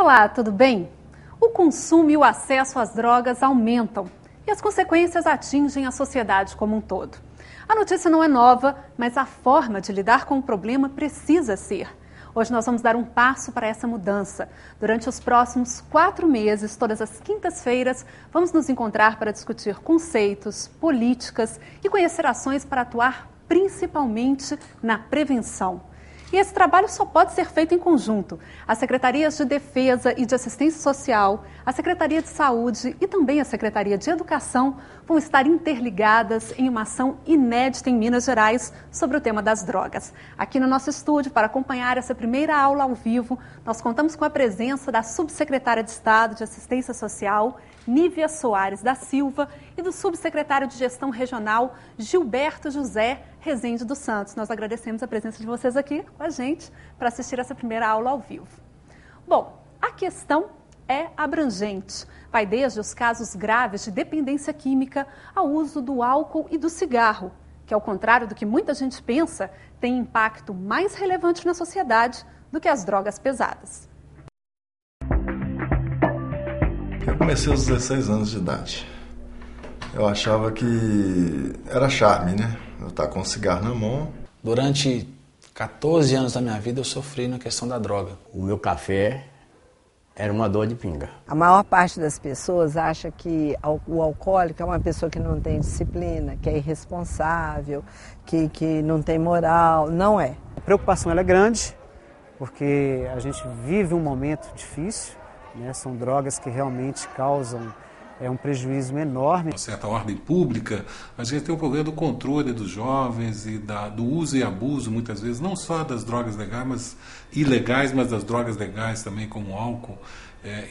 Olá, tudo bem? O consumo e o acesso às drogas aumentam e as consequências atingem a sociedade como um todo. A notícia não é nova, mas a forma de lidar com o problema precisa ser. Hoje nós vamos dar um passo para essa mudança. Durante os próximos 4 meses, todas as quintas-feiras, vamos nos encontrar para discutir conceitos, políticas e conhecer ações para atuar principalmente na prevenção. E esse trabalho só pode ser feito em conjunto. As Secretarias de Defesa e de Assistência Social, a Secretaria de Saúde e também a Secretaria de Educação vão estar interligadas em uma ação inédita em Minas Gerais sobre o tema das drogas. Aqui no nosso estúdio, para acompanhar essa primeira aula ao vivo, nós contamos com a presença da Subsecretária de Estado de Assistência Social, Nívia Soares da Silva, e do Subsecretário de Gestão Regional, Gilberto José Rezende dos Santos. Nós agradecemos a presença de vocês aqui com a gente para assistir essa primeira aula ao vivo. Bom, a questão é abrangente. Vai desde os casos graves de dependência química ao uso do álcool e do cigarro, que, ao contrário do que muita gente pensa, tem impacto mais relevante na sociedade do que as drogas pesadas. Eu comecei aos 16 anos de idade. Eu achava que era charme, né? Eu estar com um cigarro na mão. Durante 14 anos da minha vida eu sofri na questão da droga. O meu café era uma dor de pinga. A maior parte das pessoas acha que o alcoólico é uma pessoa que não tem disciplina, que é irresponsável, que não tem moral. Não é. A preocupação ela é grande, porque a gente vive um momento difícil, né? São drogas que realmente causam um prejuízo enorme. Uma certa ordem pública, a gente tem o problema do controle dos jovens e do uso e abuso, muitas vezes, não só das drogas ilegais, mas das drogas legais também, como o álcool,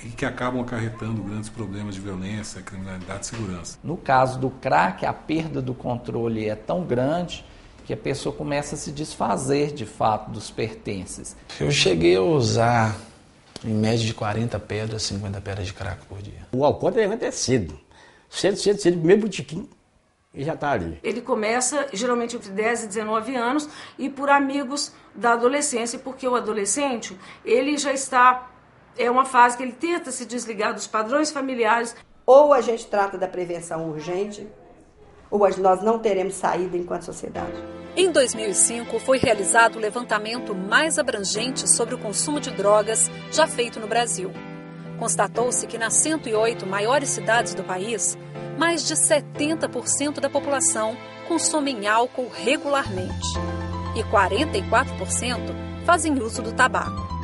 e que acabam acarretando grandes problemas de violência, criminalidade e segurança. No caso do crack, a perda do controle é tão grande que a pessoa começa a se desfazer, de fato, dos pertences. Eu cheguei a usar em média de 40 pedras, 50 pedras de crack por dia. O alcoólatra levanta cedo. Cedo, primeiro botiquim e já está ali. Ele começa geralmente entre 10 e 19 anos e por amigos da adolescência, porque o adolescente, ele já está, é uma fase que ele tenta se desligar dos padrões familiares. Ou a gente trata da prevenção urgente, ou nós não teremos saída enquanto sociedade. Em 2005, foi realizado o levantamento mais abrangente sobre o consumo de drogas já feito no Brasil. Constatou-se que nas 108 maiores cidades do país, mais de 70% da população consomem álcool regularmente e 44% fazem uso do tabaco.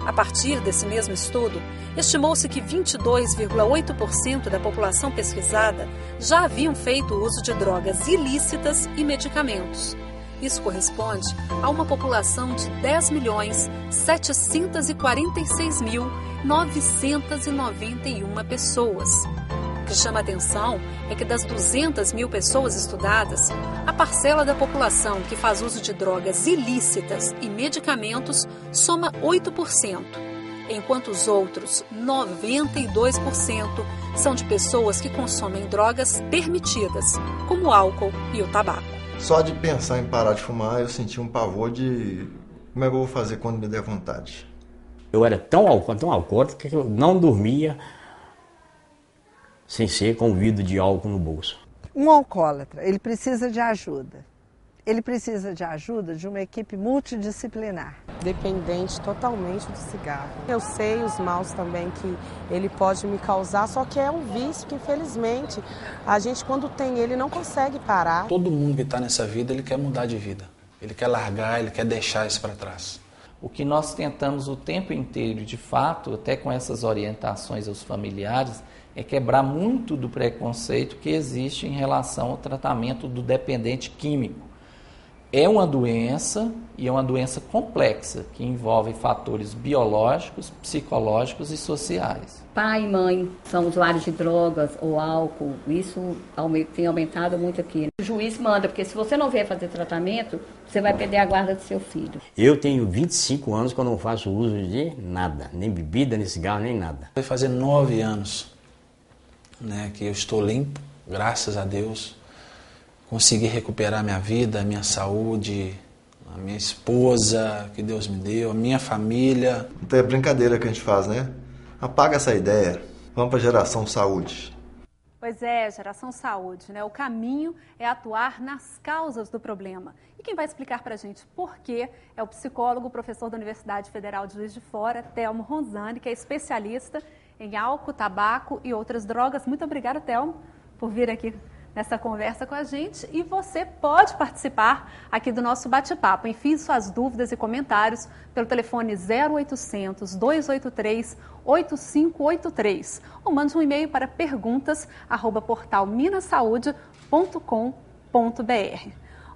A partir desse mesmo estudo, estimou-se que 22,8% da população pesquisada já haviam feito uso de drogas ilícitas e medicamentos. Isso corresponde a uma população de 10.746.991 pessoas. O que chama atenção é que das 200 mil pessoas estudadas, a parcela da população que faz uso de drogas ilícitas e medicamentos soma 8%. Enquanto os outros 92% são de pessoas que consomem drogas permitidas, como o álcool e o tabaco. Só de pensar em parar de fumar, eu senti um pavor de como é que eu vou fazer quando me der vontade. Eu era tão alcoólatra que eu não dormia sem ser com o vidro de álcool no bolso. Um alcoólatra, ele precisa de ajuda. Ele precisa de ajuda de uma equipe multidisciplinar. Dependente totalmente do cigarro. Eu sei os maus também que ele pode me causar, só que é um vício que, infelizmente, a gente, quando tem ele, não consegue parar. Todo mundo que está nessa vida, ele quer mudar de vida. Ele quer largar, ele quer deixar isso para trás. O que nós tentamos o tempo inteiro, de fato, até com essas orientações aos familiares, é quebrar muito do preconceito que existe em relação ao tratamento do dependente químico. É uma doença e é uma doença complexa que envolve fatores biológicos, psicológicos e sociais. Pai e mãe são usuários de drogas ou álcool, isso tem aumentado muito aqui. O juiz manda, porque se você não vier fazer tratamento, você vai perder a guarda do seu filho. Eu tenho 25 anos que eu não faço uso de nada, nem bebida, nem cigarro, nem nada. Vai fazer 9 anos, né, que eu estou limpo, graças a Deus. Consegui recuperar minha vida, minha saúde, a minha esposa que Deus me deu, a minha família. Então é brincadeira que a gente faz, né? Apaga essa ideia. Vamos para a geração saúde. Pois é, geração saúde, né? O caminho é atuar nas causas do problema. E quem vai explicar para a gente por quê é o psicólogo, professor da Universidade Federal de Juiz de Fora, Telmo Ronzani, que é especialista em álcool, tabaco e outras drogas. Muito obrigada, Telmo, por vir aqui nessa conversa com a gente. E você pode participar aqui do nosso bate-papo. Envie suas dúvidas e comentários pelo telefone 0800 283 8583 ou mande um e-mail para perguntas@portalminasaude.com.br.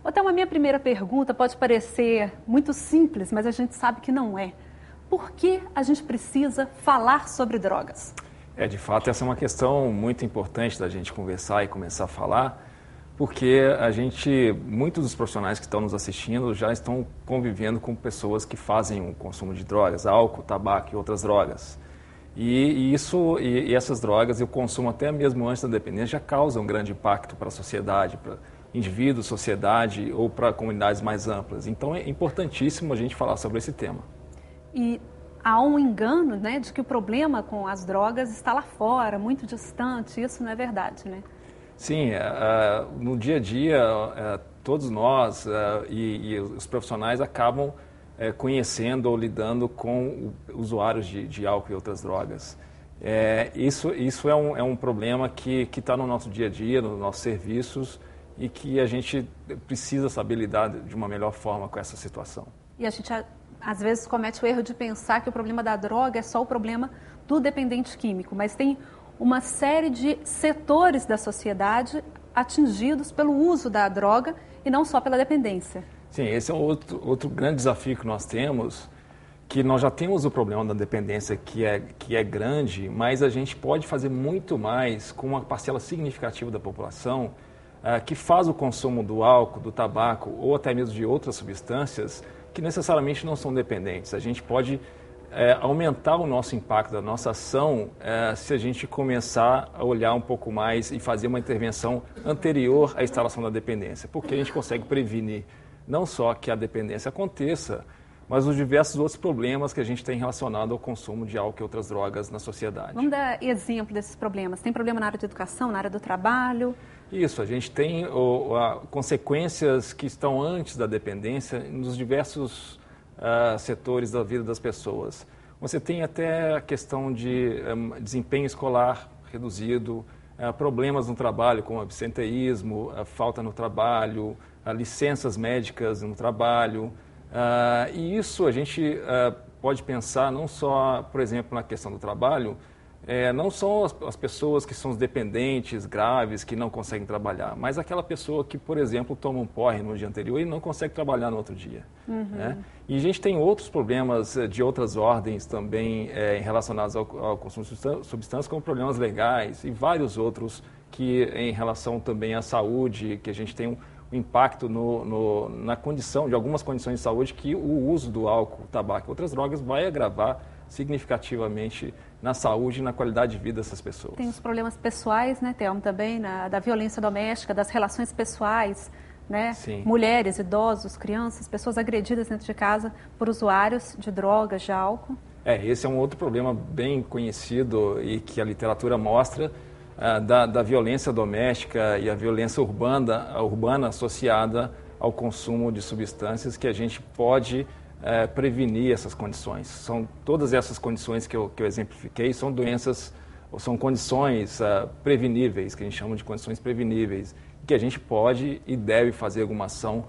Então, a minha primeira pergunta pode parecer muito simples, mas a gente sabe que não é. Por que a gente precisa falar sobre drogas? De fato, essa é uma questão muito importante da gente conversar e começar a falar, porque muitos dos profissionais que estão nos assistindo já estão convivendo com pessoas que fazem o consumo de drogas, álcool, tabaco e outras drogas. E essas drogas e o consumo até mesmo antes da dependência já causam um grande impacto para a sociedade, para indivíduos, sociedade ou para comunidades mais amplas. Então é importantíssimo a gente falar sobre esse tema. E há um engano, né, de que o problema com as drogas está lá fora, muito distante. Isso não é verdade, né? Sim, no dia a dia, todos nós e os profissionais acabam conhecendo ou lidando com usuários de álcool e outras drogas. Isso é um problema que está no nosso dia a dia, nos nossos serviços, e que a gente precisa saber lidar de uma melhor forma com essa situação. E a gente às vezes comete o erro de pensar que o problema da droga é só o problema do dependente químico, mas tem uma série de setores da sociedade atingidos pelo uso da droga e não só pela dependência. Sim, esse é outro grande desafio que nós temos, que nós já temos o problema da dependência que é grande, mas a gente pode fazer muito mais com uma parcela significativa da população que faz o consumo do álcool, do tabaco ou até mesmo de outras substâncias que necessariamente não são dependentes. A gente pode aumentar o nosso impacto, da nossa ação, se a gente começar a olhar um pouco mais e fazer uma intervenção anterior à instalação da dependência, porque a gente consegue prevenir não só que a dependência aconteça, mas os diversos outros problemas que a gente tem relacionado ao consumo de álcool e outras drogas na sociedade. Vamos dar exemplo desses problemas. Tem problema na área de educação, na área do trabalho? Isso, a gente tem consequências que estão antes da dependência nos diversos setores da vida das pessoas. Você tem até a questão de desempenho escolar reduzido, problemas no trabalho, como absenteísmo, falta no trabalho, licenças médicas no trabalho. E isso a gente pode pensar não só, por exemplo, na questão do trabalho, não são as pessoas que são os dependentes graves que não conseguem trabalhar, mas aquela pessoa que, por exemplo, toma um porre no dia anterior e não consegue trabalhar no outro dia. Né? E a gente tem outros problemas de outras ordens também relacionados ao consumo de substâncias, como problemas legais e vários outros que em relação também à saúde, que a gente tem um impacto na condição, de algumas condições de saúde, que o uso do álcool, tabaco e outras drogas vai agravar significativamente na saúde e na qualidade de vida dessas pessoas. Tem os problemas pessoais, né, Telmo, também, da violência doméstica, das relações pessoais, né? Sim. Mulheres, idosos, crianças, pessoas agredidas dentro de casa por usuários de drogas, de álcool. Esse é um outro problema bem conhecido e que a literatura mostra, da violência doméstica e a violência urbana associada ao consumo de substâncias, que a gente pode prevenir essas condições. São todas essas condições que eu exemplifiquei, são doenças, ou são condições preveníveis, que a gente chama de condições preveníveis, que a gente pode e deve fazer alguma ação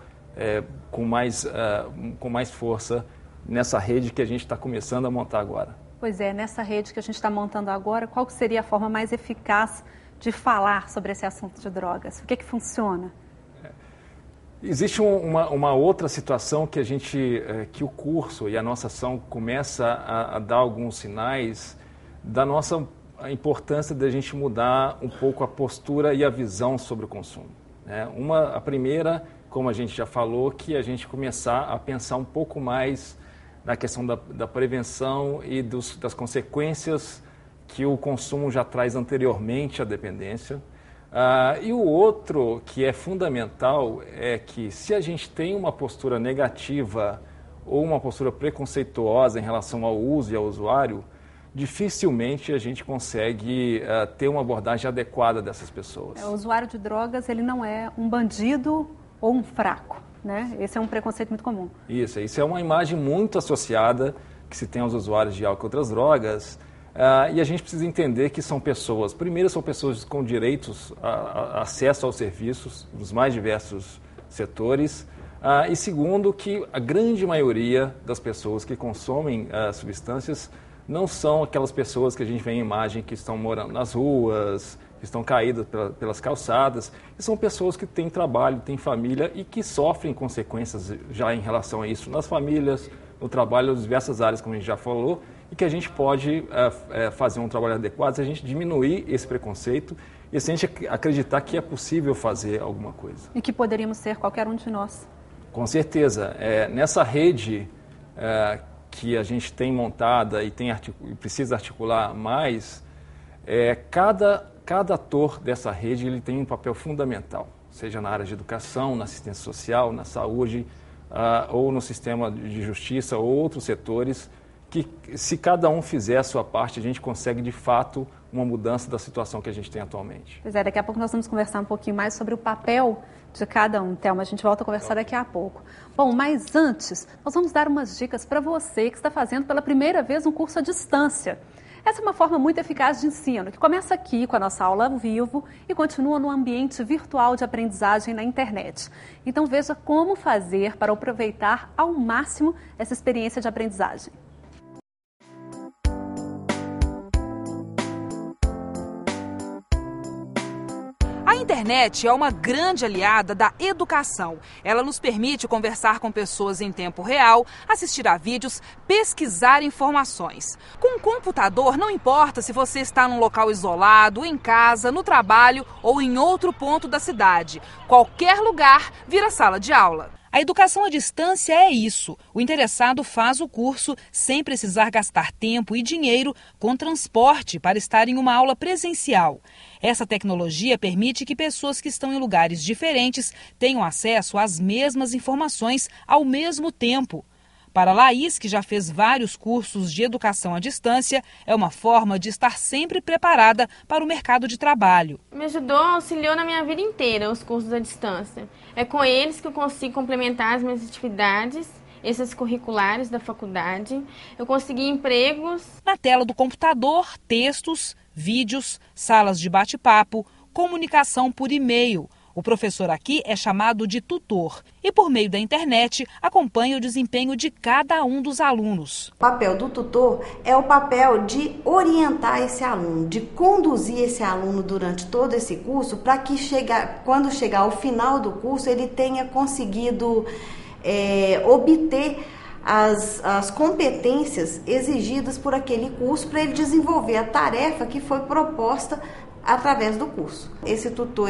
com mais força nessa rede que a gente está começando a montar agora. Pois é, nessa rede que a gente está montando agora, qual seria a forma mais eficaz de falar sobre esse assunto de drogas? O que funciona? Existe uma outra situação que que o curso e a nossa ação começa a dar alguns sinais da nossa importância de a gente mudar um pouco a postura e a visão sobre o consumo. Né? A primeira, como a gente já falou, que a gente começar a pensar um pouco mais na questão da prevenção e das consequências que o consumo já traz anteriormente à dependência. E o outro que é fundamental é que se a gente tem uma postura negativa ou uma postura preconceituosa em relação ao uso e ao usuário, dificilmente a gente consegue ter uma abordagem adequada dessas pessoas. O usuário de drogas, ele não é um bandido ou um fraco, né? Esse é um preconceito muito comum. Isso é uma imagem muito associada que se tem aos usuários de álcool e outras drogas, e a gente precisa entender que são pessoas, primeiro são pessoas com direitos a acesso aos serviços nos mais diversos setores, e segundo que a grande maioria das pessoas que consomem substâncias não são aquelas pessoas que a gente vê em imagem que estão morando nas ruas, que estão caídas pelas calçadas, e são pessoas que têm trabalho, têm família e que sofrem consequências já em relação a isso nas famílias, no trabalho, nas diversas áreas, como a gente já falou, e que a gente pode fazer um trabalho adequado se a gente diminuir esse preconceito e se a gente acreditar que é possível fazer alguma coisa. E que poderíamos ser qualquer um de nós. Com certeza. Nessa rede que a gente tem montada e precisa articular mais, cada ator dessa rede ele tem um papel fundamental, seja na área de educação, na assistência social, na saúde, ou no sistema de justiça ou outros setores, que se cada um fizer a sua parte, a gente consegue de fato uma mudança da situação que a gente tem atualmente. Pois é, daqui a pouco nós vamos conversar um pouquinho mais sobre o papel de cada um, Thelma. A gente volta a conversar daqui a pouco. Bom, mas antes, nós vamos dar umas dicas para você que está fazendo pela primeira vez um curso à distância. Essa é uma forma muito eficaz de ensino, que começa aqui com a nossa aula ao vivo e continua no ambiente virtual de aprendizagem na internet. Então veja como fazer para aproveitar ao máximo essa experiência de aprendizagem. A internet é uma grande aliada da educação. Ela nos permite conversar com pessoas em tempo real, assistir a vídeos, pesquisar informações. Com um computador, não importa se você está num local isolado, em casa, no trabalho ou em outro ponto da cidade. Qualquer lugar vira sala de aula. A educação à distância é isso. O interessado faz o curso sem precisar gastar tempo e dinheiro com transporte para estar em uma aula presencial. Essa tecnologia permite que pessoas que estão em lugares diferentes tenham acesso às mesmas informações ao mesmo tempo. Para Laís, que já fez vários cursos de educação à distância, é uma forma de estar sempre preparada para o mercado de trabalho. Me ajudou, auxiliou na minha vida inteira os cursos à distância. É com eles que eu consigo complementar as minhas atividades extracurriculares da faculdade. Eu consegui empregos. Na tela do computador, textos, vídeos, salas de bate-papo, comunicação por e-mail. O professor aqui é chamado de tutor e, por meio da internet, acompanha o desempenho de cada um dos alunos. O papel do tutor é o papel de orientar esse aluno, de conduzir esse aluno durante todo esse curso para que quando chegar ao final do curso ele tenha conseguido obter as competências exigidas por aquele curso para ele desenvolver a tarefa que foi proposta através do curso. Esse tutor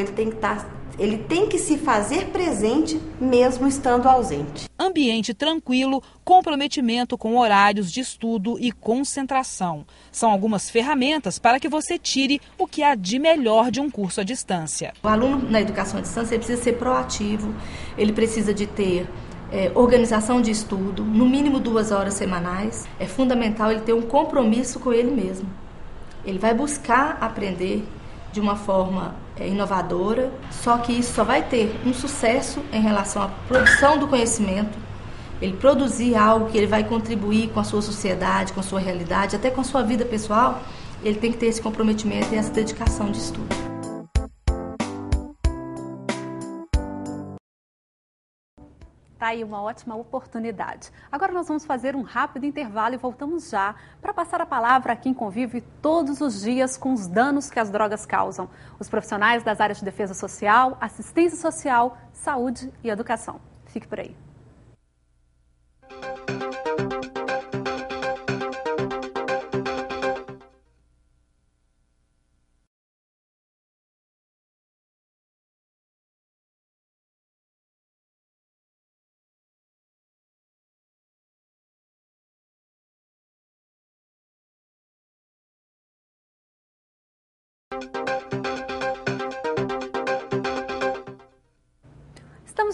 ele tem que se fazer presente mesmo estando ausente. Ambiente tranquilo, comprometimento com horários de estudo e concentração. São algumas ferramentas para que você tire o que há de melhor de um curso à distância. O aluno na educação à distância ele precisa ser proativo, ele precisa de ter organização de estudo, no mínimo 2 horas semanais. É fundamental ele ter um compromisso com ele mesmo. Ele vai buscar aprender de uma forma inovadora, só que isso só vai ter um sucesso em relação à produção do conhecimento, ele produzir algo que ele vai contribuir com a sua sociedade, com a sua realidade, até com a sua vida pessoal. Ele tem que ter esse comprometimento e essa dedicação de estudo. Tá aí uma ótima oportunidade. Agora nós vamos fazer um rápido intervalo e voltamos já para passar a palavra a quem convive todos os dias com os danos que as drogas causam. Os profissionais das áreas de defesa social, assistência social, saúde e educação. Fique por aí.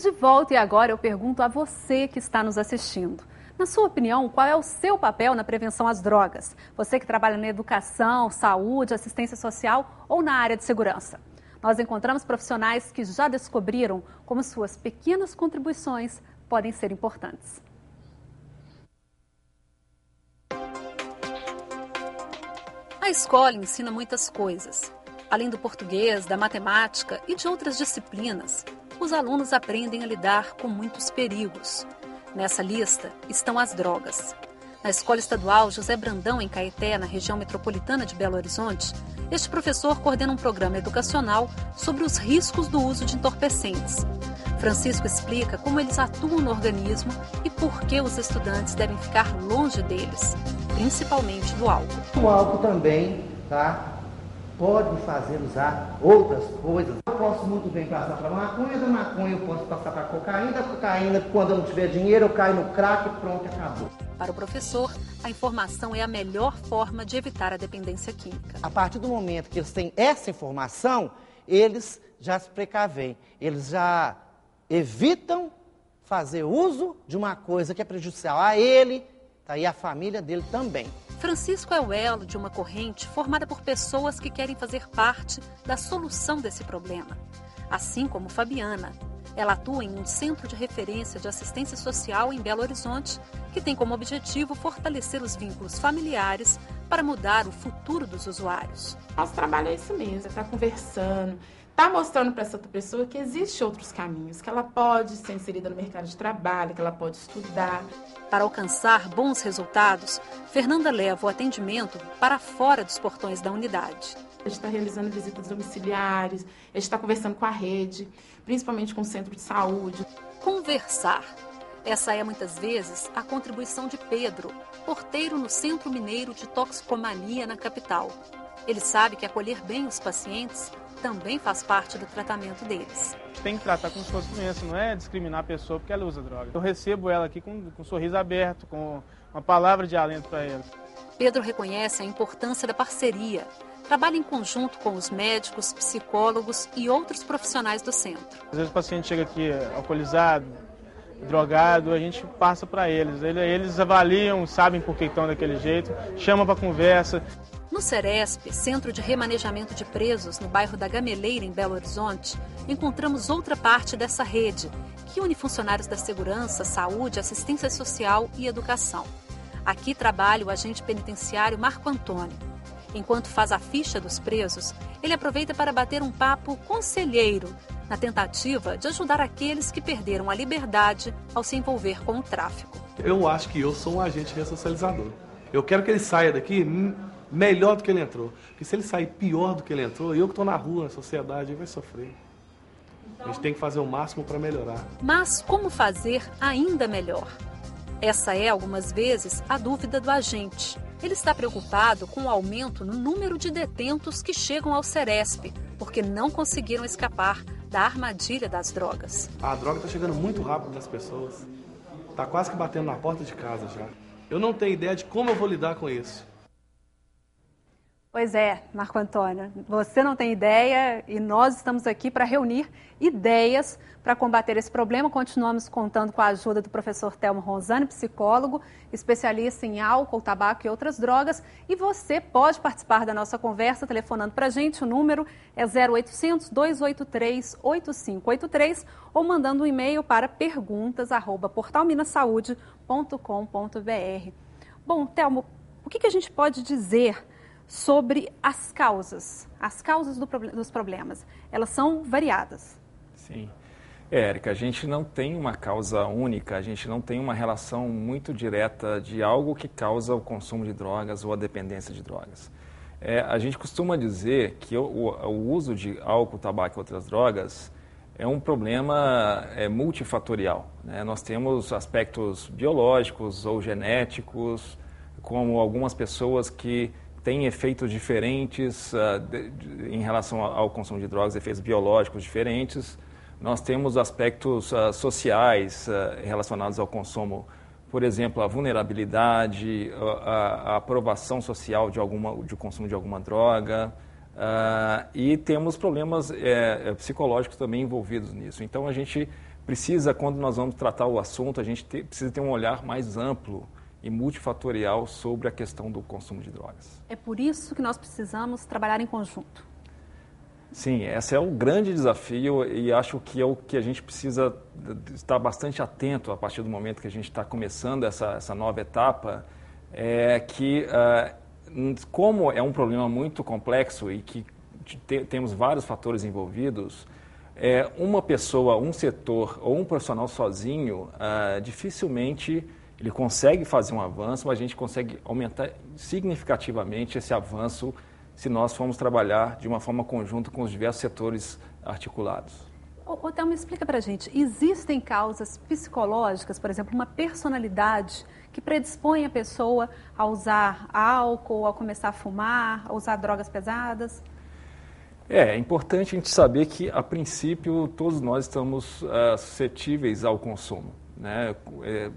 Estamos de volta e agora eu pergunto a você que está nos assistindo. Na sua opinião, qual é o seu papel na prevenção às drogas? Você que trabalha na educação, saúde, assistência social ou na área de segurança? Nós encontramos profissionais que já descobriram como suas pequenas contribuições podem ser importantes. A escola ensina muitas coisas. Além do português, da matemática e de outras disciplinas, os alunos aprendem a lidar com muitos perigos. Nessa lista estão as drogas. Na Escola Estadual José Brandão, em Caeté, na região metropolitana de Belo Horizonte, este professor coordena um programa educacional sobre os riscos do uso de entorpecentes. Francisco explica como eles atuam no organismo e por que os estudantes devem ficar longe deles, principalmente do álcool. O álcool também, pode me fazer usar outras coisas. Eu posso muito bem passar para maconha, da maconha eu posso passar para cocaína, da cocaína, quando eu não tiver dinheiro, eu caio no crack e pronto, acabou. Para o professor, a informação é a melhor forma de evitar a dependência química. A partir do momento que eles têm essa informação, eles já se precavem, eles já evitam fazer uso de uma coisa que é prejudicial a ele e a família dele também. Francisco é o elo de uma corrente formada por pessoas que querem fazer parte da solução desse problema. Assim como Fabiana. Ela atua em um centro de referência de assistência social em Belo Horizonte, que tem como objetivo fortalecer os vínculos familiares para mudar o futuro dos usuários. Nosso trabalho é isso mesmo, é estar conversando, estar mostrando para essa outra pessoa que existem outros caminhos, que ela pode ser inserida no mercado de trabalho, que ela pode estudar. Para alcançar bons resultados, Fernanda leva o atendimento para fora dos portões da unidade. A gente está realizando visitas domiciliares, a gente está conversando com a rede, principalmente com o centro de saúde. Conversar. Essa é, muitas vezes, a contribuição de Pedro, porteiro no Centro Mineiro de Toxicomania, na capital. Ele sabe que acolher bem os pacientes também faz parte do tratamento deles. Tem que tratar como se fosse doença, não é discriminar a pessoa porque ela usa droga. Eu recebo ela aqui com um sorriso aberto, com uma palavra de alento para ela. Pedro reconhece a importância da parceria. Trabalha em conjunto com os médicos, psicólogos e outros profissionais do centro. Às vezes o paciente chega aqui alcoolizado, drogado, a gente passa para eles. Eles avaliam, sabem por que estão daquele jeito, chamam para conversa. No Ceresp, Centro de Remanejamento de Presos, no bairro da Gameleira, em Belo Horizonte, encontramos outra parte dessa rede, que une funcionários da segurança, saúde, assistência social e educação. Aqui trabalha o agente penitenciário Marco Antônio. Enquanto faz a ficha dos presos, ele aproveita para bater um papo conselheiro, na tentativa de ajudar aqueles que perderam a liberdade ao se envolver com o tráfico. Eu acho que eu sou um agente ressocializador. Eu quero que ele saia daqui melhor do que ele entrou. Porque se ele sair pior do que ele entrou, eu que estou na rua, na sociedade, ele vai sofrer. A gente tem que fazer o máximo para melhorar. Mas como fazer ainda melhor? Essa é, algumas vezes, a dúvida do agente. Ele está preocupado com o aumento no número de detentos que chegam ao Ceresp, porque não conseguiram escapar da armadilha das drogas. A droga está chegando muito rápido nas pessoas. Está quase que batendo na porta de casa já. Eu não tenho ideia de como eu vou lidar com isso. Pois é, Marco Antônio, você não tem ideia e nós estamos aqui para reunir ideias para combater esse problema. Continuamos contando com a ajuda do professor Telmo Ronzani, psicólogo, especialista em álcool, tabaco e outras drogas. E você pode participar da nossa conversa telefonando para a gente. O número é 0800-283-8583 ou mandando um e-mail para perguntas@portalminasaude.com.br. Bom, Telmo, o que a gente pode dizer sobre as causas dos problemas? Elas são variadas. Sim. Érica, a gente não tem uma causa única, a gente não tem uma relação muito direta de algo que causa o consumo de drogas ou a dependência de drogas. A gente costuma dizer que o uso de álcool, tabaco e outras drogas é um problema multifatorial, né? Nós temos aspectos biológicos ou genéticos, como algumas pessoas que têm efeitos diferentes em relação ao consumo de drogas, efeitos biológicos diferentes. Nós temos aspectos sociais relacionados ao consumo, por exemplo, a vulnerabilidade, a aprovação social de consumo de alguma droga, E temos problemas psicológicos também envolvidos nisso. Então, a gente precisa, quando nós vamos tratar o assunto, a gente precisa ter um olhar mais amplo e multifatorial sobre a questão do consumo de drogas. É por isso que nós precisamos trabalhar em conjunto. Sim, esse é o grande desafio e acho que é o que a gente precisa estar bastante atento a partir do momento que a gente está começando essa nova etapa, como é um problema muito complexo e que temos vários fatores envolvidos, uma pessoa, um setor ou um profissional sozinho, dificilmente ele consegue fazer um avanço, mas a gente consegue aumentar significativamente esse avanço se nós formos trabalhar de uma forma conjunta com os diversos setores articulados. Thelma, explica para a gente, existem causas psicológicas, por exemplo, uma personalidade que predispõe a pessoa a usar álcool, a começar a fumar, a usar drogas pesadas? É importante a gente saber que, a princípio, todos nós estamos suscetíveis ao consumo, né?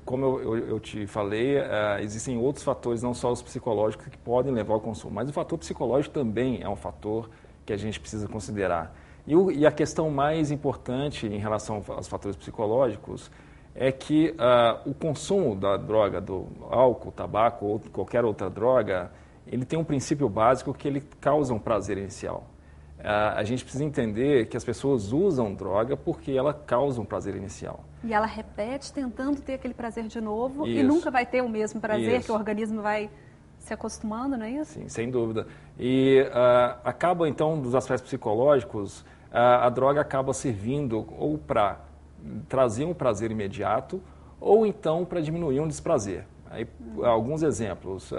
Como eu te falei, existem outros fatores, não só os psicológicos, que podem levar ao consumo, mas o fator psicológico também é um fator que a gente precisa considerar. E a questão mais importante em relação aos fatores psicológicos é que o consumo da droga, do álcool, tabaco ou qualquer outra droga, ele tem um princípio básico que ele causa um prazer inicial. A gente precisa entender que as pessoas usam droga porque ela causa um prazer inicial. E ela repete tentando ter aquele prazer de novo. Isso. E nunca vai ter o mesmo prazer, Isso. que o organismo vai se acostumando, não é isso? Sim, sem dúvida. E acaba, então, dos aspectos psicológicos, a droga acaba servindo ou para trazer um prazer imediato ou então para diminuir um desprazer. Aí, alguns exemplos.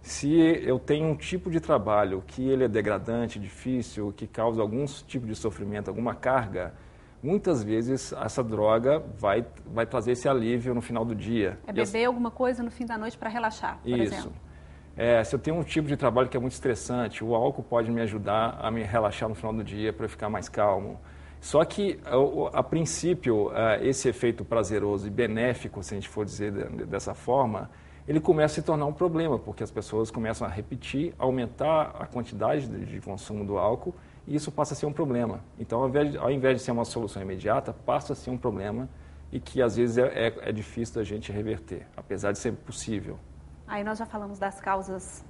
Se eu tenho um tipo de trabalho que ele é degradante, difícil, que causa algum tipo de sofrimento, alguma carga, muitas vezes essa droga vai trazer esse alívio no final do dia. É beber alguma coisa no fim da noite para relaxar, por exemplo. Se eu tenho um tipo de trabalho que é muito estressante, o álcool pode me ajudar a me relaxar no final do dia para eu ficar mais calmo. Só que, a princípio, esse efeito prazeroso e benéfico, se a gente for dizer dessa forma, ele começa a se tornar um problema, porque as pessoas começam a repetir, aumentar a quantidade de consumo do álcool, e isso passa a ser um problema. Então, ao invés de ser uma solução imediata, passa a ser um problema e que, às vezes, é difícil da gente reverter, apesar de ser possível. Aí nós já falamos das causas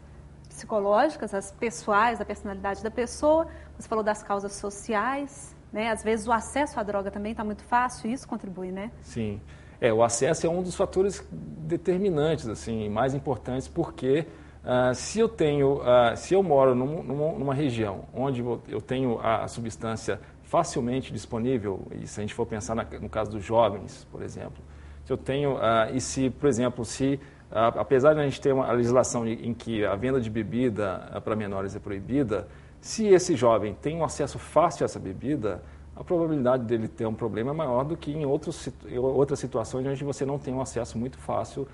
psicológicas, as pessoais, da personalidade da pessoa, você falou das causas sociais, né? Às vezes o acesso à droga também está muito fácil, e isso contribui, né? Sim. O acesso é um dos fatores determinantes, assim, mais importantes, porque se eu moro numa região onde eu tenho a substância facilmente disponível, e se a gente for pensar no caso dos jovens, por exemplo, se eu tenho, por exemplo, apesar de a gente ter uma legislação em que a venda de bebida para menores é proibida, se esse jovem tem um acesso fácil a essa bebida, a probabilidade dele ter um problema é maior do que em outras situações onde você não tem um acesso muito fácil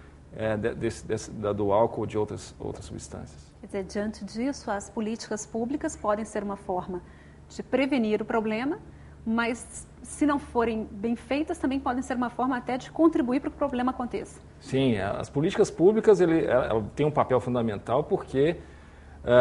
do álcool ou de outras substâncias. Quer dizer, diante disso, as políticas públicas podem ser uma forma de prevenir o problema, mas se não forem bem feitas, também podem ser uma forma até de contribuir para que o problema aconteça. Sim, as políticas públicas ela têm um papel fundamental porque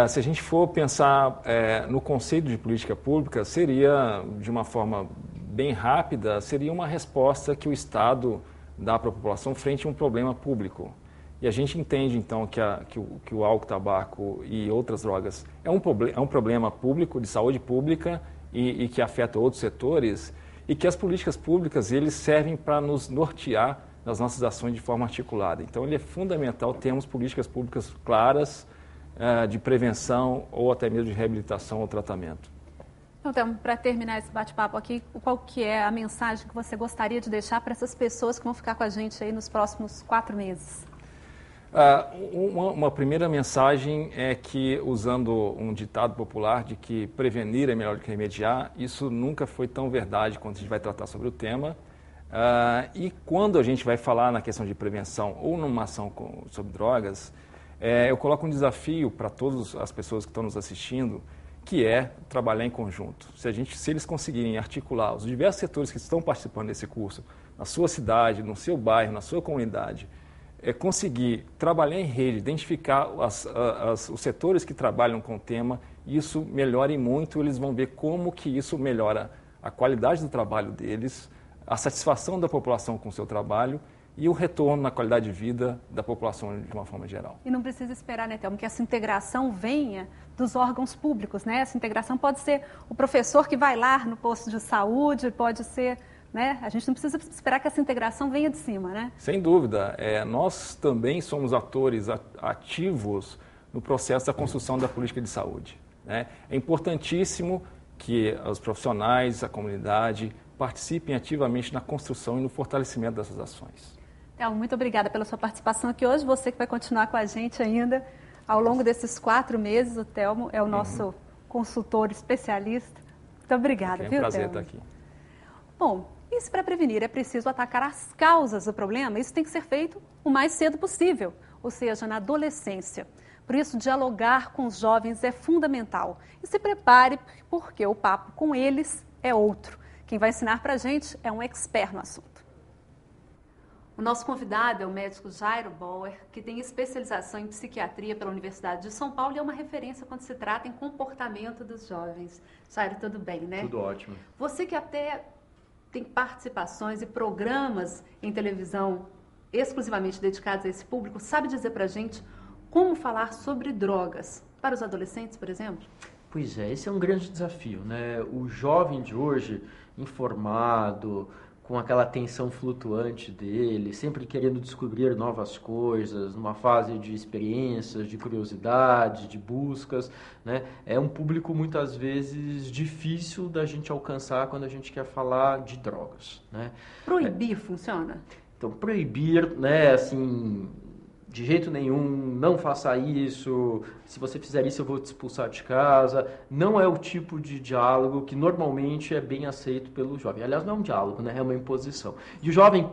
se a gente for pensar no conceito de política pública, seria, de uma forma bem rápida, seria uma resposta que o Estado dá para a população frente a um problema público. E a gente entende, então, que o álcool, tabaco e outras drogas é um problema público, de saúde pública, e que afeta outros setores, e que as políticas públicas eles servem para nos nortear nas nossas ações de forma articulada. Então, ele é fundamental termos políticas públicas claras, de prevenção ou até mesmo de reabilitação ou tratamento. Então, para terminar esse bate-papo aqui, qual que é a mensagem que você gostaria de deixar para essas pessoas que vão ficar com a gente aí nos próximos 4 meses? Uma primeira mensagem é que, usando um ditado popular de que prevenir é melhor do que remediar, isso nunca foi tão verdade quando a gente vai tratar sobre o tema. E quando a gente vai falar na questão de prevenção ou numa ação sobre drogas, eu coloco um desafio para todas as pessoas que estão nos assistindo, que é trabalhar em conjunto. Se eles conseguirem articular os diversos setores que estão participando desse curso, na sua cidade, no seu bairro, na sua comunidade, conseguir trabalhar em rede, identificar os setores que trabalham com o tema isso melhore muito, eles vão ver como que isso melhora a qualidade do trabalho deles, a satisfação da população com o seu trabalho e o retorno na qualidade de vida da população de uma forma geral. E não precisa esperar, né, Thelma, que essa integração venha dos órgãos públicos, né? Essa integração pode ser o professor que vai lá no posto de saúde, pode ser, né? A gente não precisa esperar que essa integração venha de cima, né? Sem dúvida. Nós também somos atores ativos no processo da construção da política de saúde, né? É importantíssimo que os profissionais, a comunidade, participem ativamente na construção e no fortalecimento dessas ações. Thelma, muito obrigada pela sua participação aqui hoje. Você que vai continuar com a gente ainda ao longo desses 4 meses. O Thelmo é o nosso consultor especialista. Muito obrigada, viu, Thelmo? É um prazer estar aqui. Bom, e se para prevenir é preciso atacar as causas do problema, isso tem que ser feito o mais cedo possível, ou seja, na adolescência. Por isso, dialogar com os jovens é fundamental. E se prepare, porque o papo com eles é outro. Quem vai ensinar para a gente é um expert no assunto. O nosso convidado é o médico Jairo Bauer, que tem especialização em psiquiatria pela Universidade de São Paulo e é uma referência quando se trata em comportamento dos jovens. Jairo, tudo bem, né? Tudo ótimo. Você que até tem participações e programas em televisão exclusivamente dedicados a esse público, sabe dizer para a gente como falar sobre drogas para os adolescentes, por exemplo? Pois é, esse é um grande desafio, né? O jovem de hoje, informado, com aquela atenção flutuante dele, sempre querendo descobrir novas coisas, numa fase de experiências, de curiosidade, de buscas, né? É um público muitas vezes difícil da gente alcançar quando a gente quer falar de drogas, né? Proibir funciona? Então, proibir, né, assim, de jeito nenhum, não faça isso, se você fizer isso eu vou te expulsar de casa, não é o tipo de diálogo que normalmente é bem aceito pelo jovem. Aliás, não é um diálogo, né? É uma imposição. E o jovem,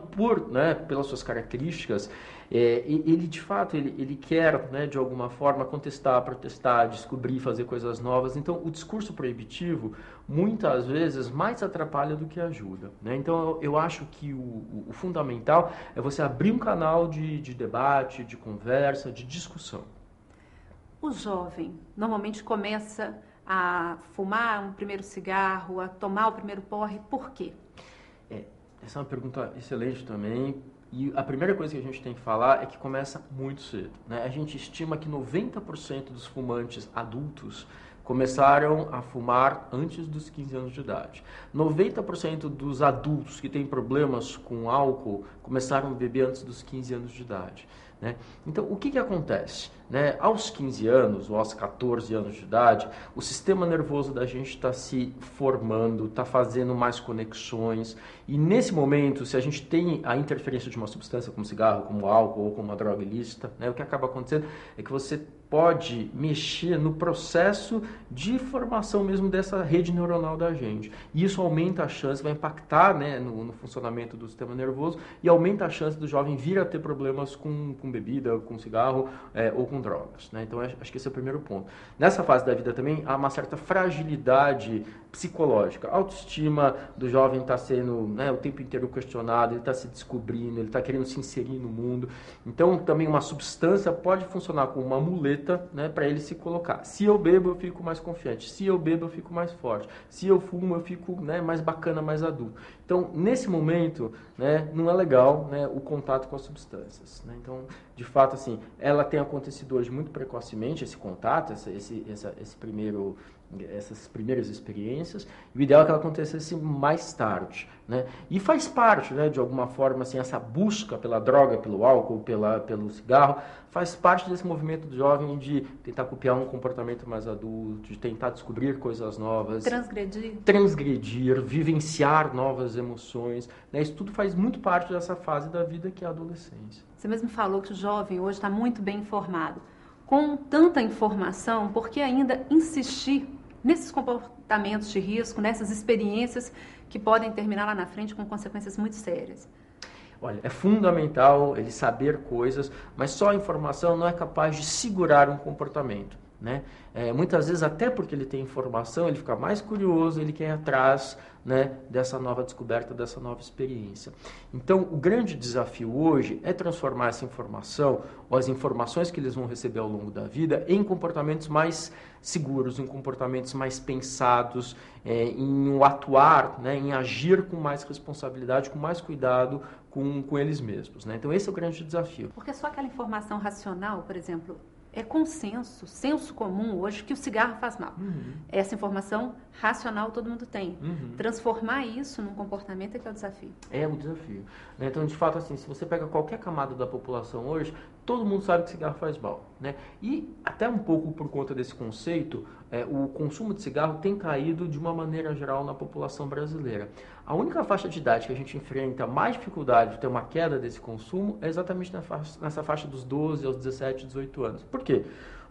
pelas suas características, ele de fato, ele quer, né, de alguma forma, contestar, protestar, descobrir, fazer coisas novas. Então, o discurso proibitivo, muitas vezes, mais atrapalha do que ajuda, né? Então, eu acho que o fundamental é você abrir um canal de debate, de conversa, de discussão. O jovem normalmente começa a fumar um primeiro cigarro, a tomar o primeiro porre, por quê? Essa é uma pergunta excelente também. E a primeira coisa que a gente tem que falar é que começa muito cedo, né? A gente estima que 90% dos fumantes adultos começaram a fumar antes dos 15 anos de idade. 90% dos adultos que têm problemas com álcool começaram a beber antes dos 15 anos de idade, né? Então, o que acontece, né? Aos 15 anos ou aos 14 anos de idade, o sistema nervoso da gente está se formando, está fazendo mais conexões, e nesse momento, se a gente tem a interferência de uma substância como cigarro, como álcool ou como uma droga ilícita, né, o que acaba acontecendo é que você pode mexer no processo de formação mesmo dessa rede neuronal da gente. E isso aumenta a chance, vai impactar, né, no funcionamento do sistema nervoso e aumenta a chance do jovem vir a ter problemas com bebida, com cigarro ou com drogas, né? Então, acho que esse é o primeiro ponto. Nessa fase da vida também há uma certa fragilidade psicológica. A autoestima do jovem está sendo, né, o tempo inteiro questionado, ele está se descobrindo, ele está querendo se inserir no mundo. Então, também uma substância pode funcionar como uma muleta, né, para ele se colocar. Se eu bebo, eu fico mais confiante. Se eu bebo, eu fico mais forte. Se eu fumo, eu fico, né, mais bacana, mais adulto. Então, nesse momento, né, não é legal, né, o contato com as substâncias, né? Então, de fato, assim, ela tem acontecido hoje muito precocemente, esse contato, essas primeiras experiências. O ideal é que ela acontecesse mais tarde, né? E faz parte, né, de alguma forma, assim, essa busca pela droga, pelo álcool, pelo cigarro, faz parte desse movimento do jovem de tentar copiar um comportamento mais adulto, de tentar descobrir coisas novas. Transgredir, vivenciar novas emoções, né? Isso tudo faz muito parte dessa fase da vida que é a adolescência. Você mesmo falou que o jovem hoje está muito bem informado. Com tanta informação, por que ainda insistir nesses comportamentos de risco, nessas experiências que podem terminar lá na frente com consequências muito sérias? Olha, é fundamental ele saber coisas, mas só a informação não é capaz de segurar um comportamento. né? Muitas vezes, até porque ele tem informação, ele fica mais curioso, ele quer ir atrás, né, dessa nova descoberta, dessa nova experiência. Então, o grande desafio hoje é transformar essa informação, ou as informações que eles vão receber ao longo da vida, em comportamentos mais seguros, em comportamentos mais pensados, em atuar, né, em agir com mais responsabilidade, com mais cuidado com eles mesmos, né? Então, esse é o grande desafio. Porque só aquela informação racional, por exemplo, é consenso, senso comum hoje que o cigarro faz mal. Essa informação racional todo mundo tem. Transformar isso num comportamento é que é o desafio. É o desafio. Né? Então, de fato, assim, se você pega qualquer camada da população hoje, todo mundo sabe que cigarro faz mal, né? E até um pouco por conta desse conceito, o consumo de cigarro tem caído de uma maneira geral na população brasileira. A única faixa de idade que a gente enfrenta mais dificuldade de ter uma queda desse consumo é exatamente nessa faixa dos 12 aos 17, 18 anos. Por quê?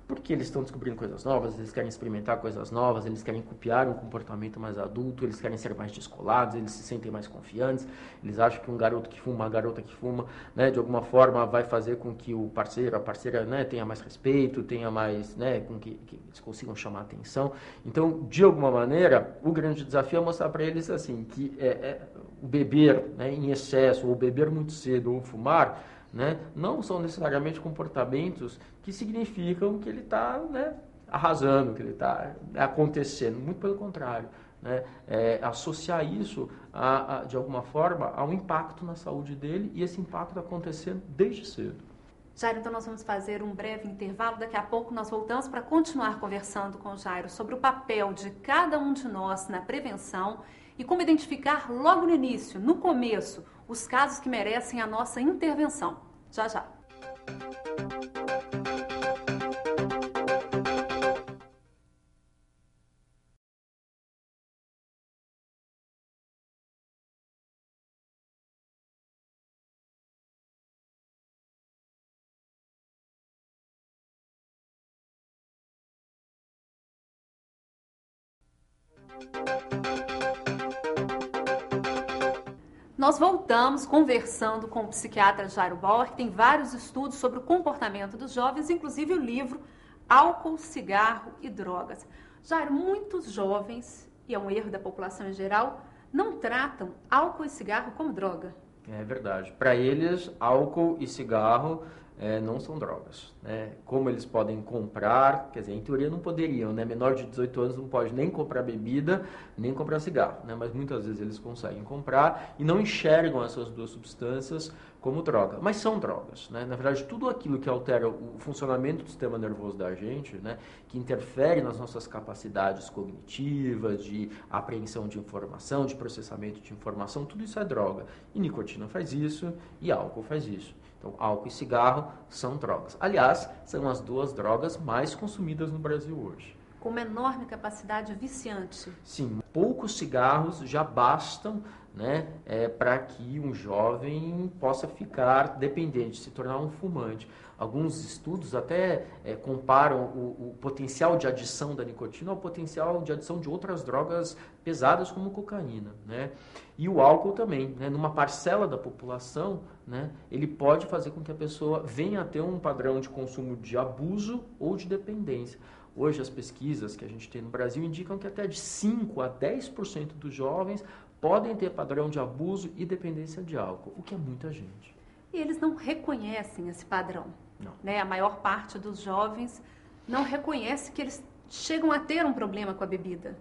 Porque eles estão descobrindo coisas novas, eles querem experimentar coisas novas, eles querem copiar um comportamento mais adulto, eles querem ser mais descolados, eles se sentem mais confiantes, eles acham que um garoto que fuma, uma garota que fuma, né, de alguma forma vai fazer com que o parceiro, a parceira, né, tenha mais respeito, tenha mais, né, com que eles consigam chamar a atenção. Então, de alguma maneira, o grande desafio é mostrar para eles assim, que o beber, né, em excesso, ou beber muito cedo, ou fumar, né, não são necessariamente comportamentos que significam que ele está, né, arrasando, que ele está acontecendo. Muito pelo contrário. Né, associar isso, de alguma forma, a um impacto na saúde dele e esse impacto acontecendo desde cedo. Jairo, então nós vamos fazer um breve intervalo. Daqui a pouco nós voltamos para continuar conversando com o Jairo sobre o papel de cada um de nós na prevenção e como identificar logo no início, no começo, os casos que merecem a nossa intervenção. Já, já. Nós voltamos conversando com o psiquiatra Jairo Bauer, que tem vários estudos sobre o comportamento dos jovens, inclusive o livro Álcool, Cigarro e Drogas. Jairo, muitos jovens, e é um erro da população em geral, não tratam álcool e cigarro como droga. É verdade. Para eles, álcool e cigarro não são drogas. Né? Como eles podem comprar, quer dizer, em teoria não poderiam, né? Menor de 18 anos não pode nem comprar bebida, nem comprar cigarro, né? Mas muitas vezes eles conseguem comprar e não enxergam essas duas substâncias como droga, mas são drogas. Né? Na verdade, tudo aquilo que altera o funcionamento do sistema nervoso da gente, né? Que interfere nas nossas capacidades cognitivas, de apreensão de informação, de processamento de informação, tudo isso é droga. E nicotina faz isso e álcool faz isso. Então, álcool e cigarro são drogas. Aliás, são as duas drogas mais consumidas no Brasil hoje. Com uma enorme capacidade viciante. Sim, poucos cigarros já bastam, né, para que um jovem possa ficar dependente, se tornar um fumante. Alguns estudos até comparam o potencial de adição da nicotina ao potencial de adição de outras drogas pesadas como cocaína, né? E o álcool também, né? Numa parcela da população, né, ele pode fazer com que a pessoa venha a ter um padrão de consumo de abuso ou de dependência. Hoje as pesquisas que a gente tem no Brasil indicam que até de 5 a 10% dos jovens podem ter padrão de abuso e dependência de álcool, o que é muita gente. E eles não reconhecem esse padrão. Não. Né? A maior parte dos jovens não reconhece que eles chegam a ter um problema com a bebida.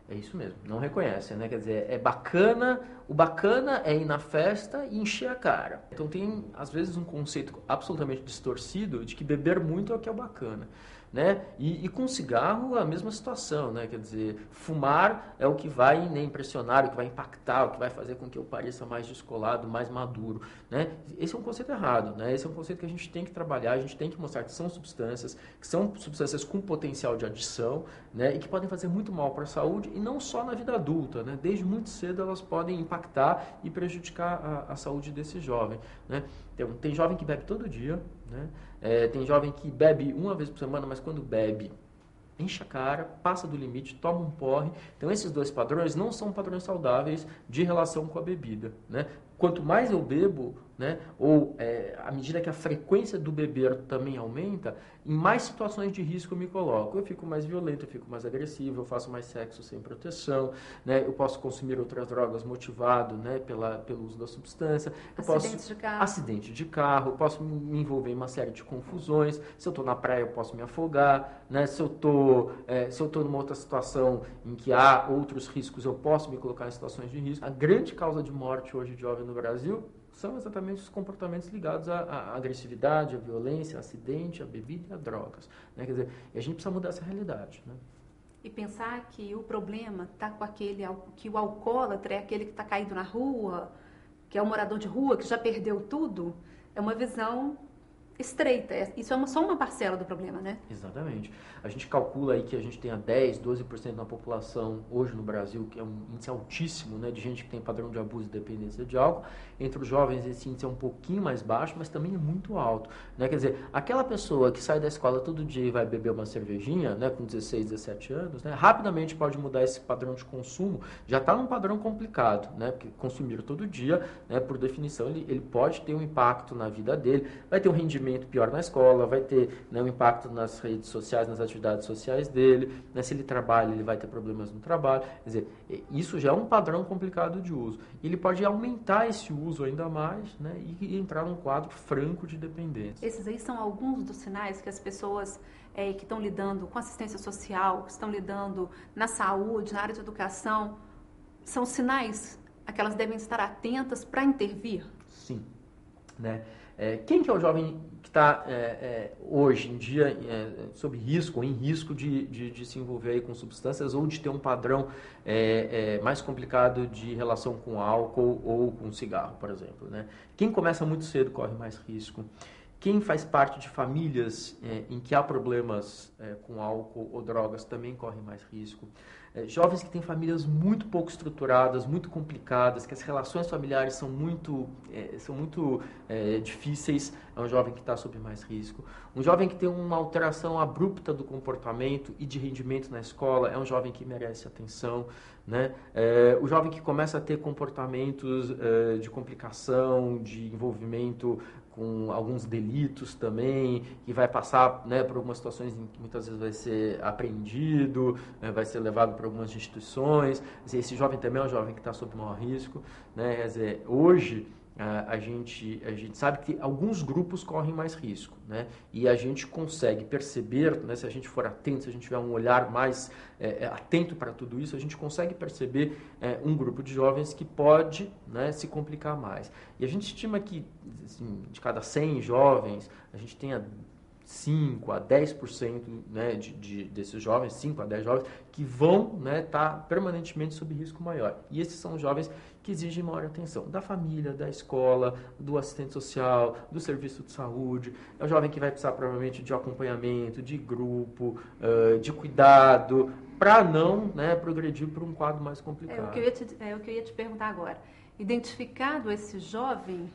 É isso mesmo, não reconhecem, né? Quer dizer, é bacana, o bacana é ir na festa e encher a cara. Então tem, às vezes, um conceito absolutamente distorcido de que beber muito é o que é o bacana. Né? E com cigarro a mesma situação, né? Quer dizer, fumar é o que vai impressionar, o que vai impactar, o que vai fazer com que eu pareça mais descolado, mais maduro, né? Esse é um conceito errado, né? Esse é um conceito que a gente tem que trabalhar, a gente tem que mostrar que são substâncias com potencial de adição, né? E que podem fazer muito mal para a saúde e não só na vida adulta, né? Desde muito cedo elas podem impactar e prejudicar a saúde desse jovem, né? Então, tem jovem que bebe todo dia, né? Tem jovem que bebe uma vez por semana, mas quando bebe, enche a cara, passa do limite, toma um porre. Então, esses dois padrões não são padrões saudáveis de relação com a bebida, né? quanto mais eu bebo, né, ou à medida que a frequência do beber também aumenta, em mais situações de risco eu me coloco. Eu fico mais violento, eu fico mais agressivo, eu faço mais sexo sem proteção, né, eu posso consumir outras drogas motivado, né, pelo uso da substância. Acidente de carro, eu posso me envolver em uma série de confusões. Se eu estou na praia, eu posso me afogar, né, se eu estou numa outra situação em que há outros riscos, eu posso me colocar em situações de risco. A grande causa de morte hoje de jovem no Brasil são exatamente os comportamentos ligados à agressividade, à violência, ao acidente, à bebida e a drogas. Né? Quer dizer, e a gente precisa mudar essa realidade. Né? E pensar que o problema está com que o alcoólatra é aquele que está caído na rua, que é o morador de rua, que já perdeu tudo, é uma visão estreita. Isso é só uma parcela do problema, né? Exatamente. A gente calcula aí que a gente tenha 10, 12% da população hoje no Brasil, que é um índice altíssimo, né, de gente que tem padrão de abuso e dependência de álcool. Entre os jovens esse índice é um pouquinho mais baixo, mas também é muito alto. Né? Quer dizer, aquela pessoa que sai da escola todo dia e vai beber uma cervejinha, né, com 16, 17 anos, né, rapidamente pode mudar esse padrão de consumo. Já está num padrão complicado, né, porque consumir todo dia, né, por definição, ele pode ter um impacto na vida dele, vai ter um rendimento pior na escola, vai ter, né, um impacto nas redes sociais, nas atividades sociais dele, né, se ele trabalha, ele vai ter problemas no trabalho. Quer dizer, isso já é um padrão complicado de uso. Ele pode aumentar esse uso ainda mais, né, e entrar num quadro franco de dependência. Esses aí são alguns dos sinais que as pessoas que estão lidando com assistência social, que estão lidando na saúde, na área de educação, são sinais a que elas devem estar atentas para intervir? Sim. Né? Quem que é o jovem que está hoje em dia sob risco ou em risco de se envolver aí com substâncias ou de ter um padrão mais complicado de relação com álcool ou com cigarro, por exemplo? Né? Quem começa muito cedo corre mais risco. Quem faz parte de famílias em que há problemas com álcool ou drogas também corre mais risco. Jovens que têm famílias muito pouco estruturadas, muito complicadas, que as relações familiares são muito difíceis, é um jovem que está sob mais risco. Um jovem que tem uma alteração abrupta do comportamento e de rendimento na escola, é um jovem que merece atenção. Né? O jovem que começa a ter comportamentos de complicação, de envolvimento com alguns delitos também, que vai passar, né, por algumas situações em que muitas vezes vai ser apreendido, vai ser levado para algumas instituições. Esse jovem também é um jovem que está sob maior risco. Né? Quer dizer, hoje a gente sabe que alguns grupos correm mais risco, né? E a gente consegue perceber, né, se a gente for atento, se a gente tiver um olhar mais atento para tudo isso, a gente consegue perceber um grupo de jovens que pode, né, se complicar mais. E a gente estima que, assim, de cada 100 jovens, a gente tenha 5 a 10%, né, desses jovens, 5 a 10 jovens, que vão, né, estar permanentemente sob risco maior. E esses são jovens que exigem maior atenção da família, da escola, do assistente social, do serviço de saúde. É um jovem que vai precisar provavelmente de acompanhamento, de grupo, de cuidado, para não, né, progredir para um quadro mais complicado. O que eu ia te perguntar agora. Identificado esse jovem,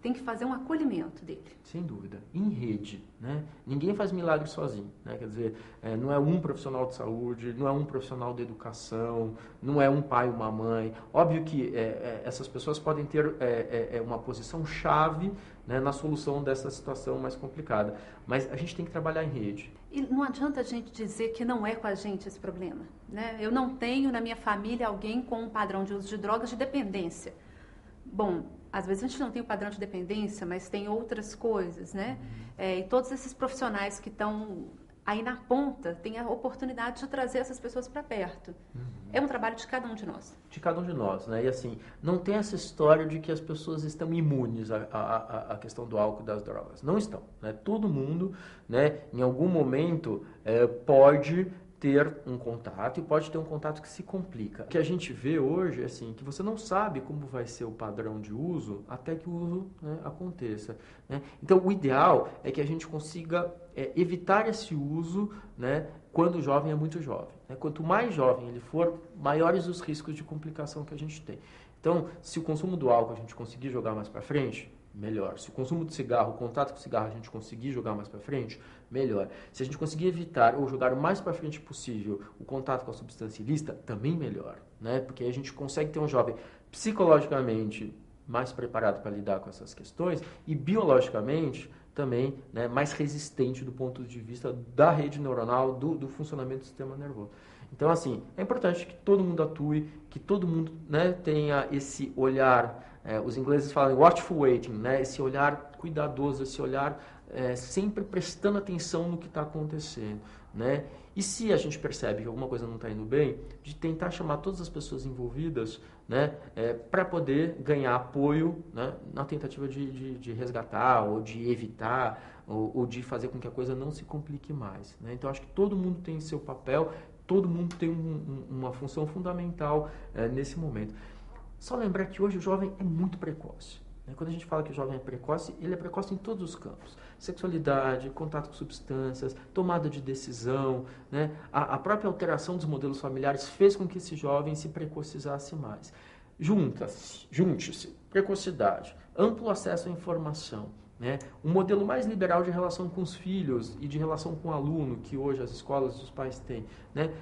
tem que fazer um acolhimento dele. Sem dúvida. Em rede, né? Ninguém faz milagre sozinho, né? Quer dizer, não é um profissional de saúde, não é um profissional de educação, não é um pai, uma mãe. Óbvio que essas pessoas podem ter uma posição chave, né, na solução dessa situação mais complicada. Mas a gente tem que trabalhar em rede. E não adianta a gente dizer que não é com a gente esse problema, né? Eu não tenho na minha família alguém com um padrão de uso de drogas de dependência. Bom, às vezes a gente não tem o padrão de dependência, mas tem outras coisas, né? E todos esses profissionais que estão aí na ponta têm a oportunidade de trazer essas pessoas para perto. É um trabalho de cada um de nós. De cada um de nós, né? E assim, não tem essa história de que as pessoas estão imunes à questão do álcool e das drogas. Não estão, né? Todo mundo, né, em algum momento pode ter um contato e pode ter um contato que se complica. O que a gente vê hoje é assim, que você não sabe como vai ser o padrão de uso até que o uso, né, aconteça. Né? Então, o ideal é que a gente consiga evitar esse uso, né, quando o jovem é muito jovem. Né? Quanto mais jovem ele for, maiores os riscos de complicação que a gente tem. Então, se o consumo do álcool a gente conseguir jogar mais para frente, melhor. Se o consumo de cigarro, o contato com o cigarro a gente conseguir jogar mais para frente, melhor. Se a gente conseguir evitar ou jogar o mais para frente possível o contato com a substância ilícita, também melhor, né? Porque aí a gente consegue ter um jovem psicologicamente mais preparado para lidar com essas questões e biologicamente também, né, mais resistente do ponto de vista da rede neuronal, do funcionamento do sistema nervoso. Então, assim, é importante que todo mundo atue, que todo mundo, né, tenha esse olhar, os ingleses falam watchful waiting, né, esse olhar cuidadoso, esse olhar sempre prestando atenção no que está acontecendo, né? E se a gente percebe que alguma coisa não está indo bem, de tentar chamar todas as pessoas envolvidas, né, para poder ganhar apoio, né, na tentativa de resgatar ou de evitar ou de fazer com que a coisa não se complique mais, né? Então, acho que todo mundo tem seu papel, todo mundo tem uma função fundamental nesse momento. Só lembrar que hoje o jovem é muito precoce. Quando a gente fala que o jovem é precoce, ele é precoce em todos os campos. Sexualidade, contato com substâncias, tomada de decisão, né? A própria alteração dos modelos familiares fez com que esse jovem se precocizasse mais. Junte-se, precocidade, amplo acesso à informação, né? Um modelo mais liberal de relação com os filhos e de relação com o aluno, que hoje as escolas e os pais têm, né?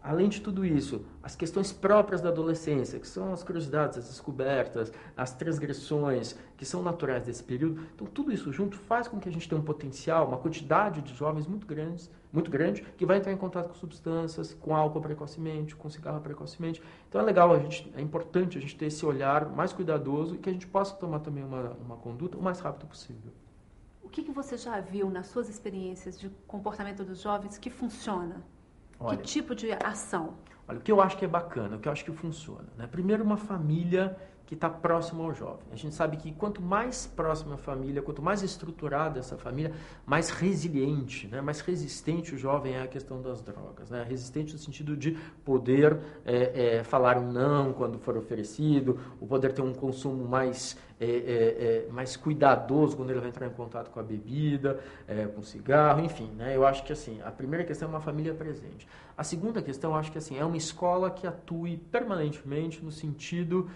Além de tudo isso, as questões próprias da adolescência, que são as curiosidades, as descobertas, as transgressões, que são naturais desse período. Então, tudo isso junto faz com que a gente tenha um potencial, uma quantidade de jovens muito grande, que vai entrar em contato com substâncias, com álcool precocemente, com cigarro precocemente. Então, é importante a gente ter esse olhar mais cuidadoso e que a gente possa tomar também uma conduta o mais rápido possível. O que você já viu nas suas experiências de comportamento dos jovens que funciona? Olha, que tipo de ação? Olha, o que eu acho que é bacana, o que eu acho que funciona, né? Primeiro, uma família que está próxima ao jovem. A gente sabe que quanto mais próxima a família, quanto mais estruturada essa família, mais resiliente, né? Mais resistente o jovem é à questão das drogas, né? Resistente no sentido de poder falar um não quando for oferecido, o poder ter um consumo mais cuidadoso quando ele vai entrar em contato com a bebida, com o cigarro, enfim, né? Eu acho que assim, a primeira questão é uma família presente. A segunda questão, eu acho que assim, é uma escola que atue permanentemente no sentido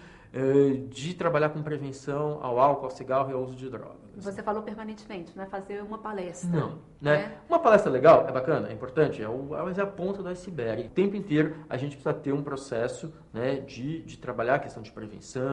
de trabalhar com prevenção ao álcool, ao cigarro e ao uso de drogas. Você falou permanentemente, não é fazer uma palestra. Não, né? Uma palestra legal, é bacana, é importante, mas é a ponta do iceberg. O tempo inteiro a gente precisa ter um processo, né, de trabalhar a questão de prevenção,